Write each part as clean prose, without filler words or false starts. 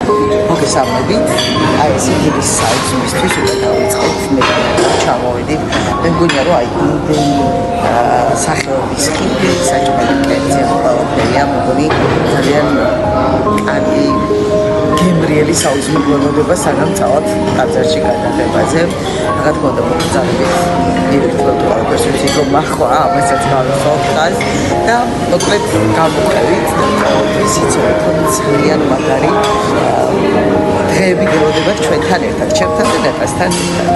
მოგესალმებით. აი ეს იგი საერთოდ უნდა დავიწყოთ მე ჩამოვედით. მე მგონია რომ აი იმდენი სახეობის ხილი საჭმელი კერძი ყველაფერია მოგონი ძალიან კარგი გემრიელი საუზმებლობა სანამ წავალთ ტაძარში გადაღებაზე. რა თქმა უნდა მოგზაურობთ დირექტორად ყველაფერს ვიცით რომ მახვა ამასაც გავიხსოვთ ხაზ და მოკლედ გამოვყევით ისიც რომ ძალიან მაგარი დღეები გელოდებათ ჩვენთან ერთად, ჩემთან და დაკასთან ერთად.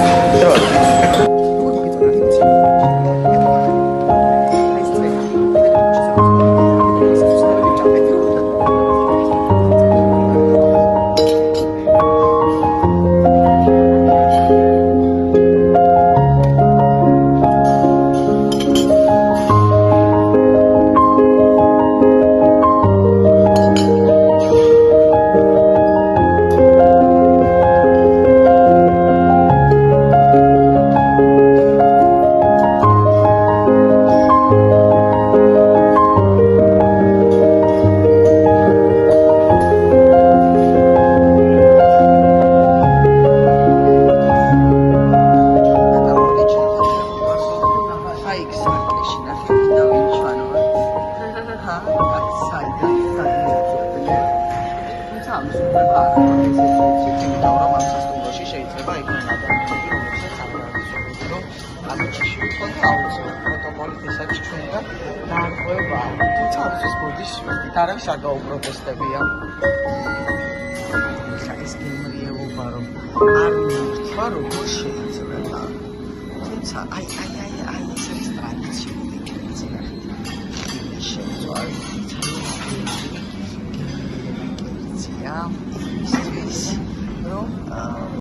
Taraf să dau protestăvia. Așa este gimrie o vară. Armi, vară goșe, înțelega. Tunța, ai, să restraniți. Și zoare, ți-a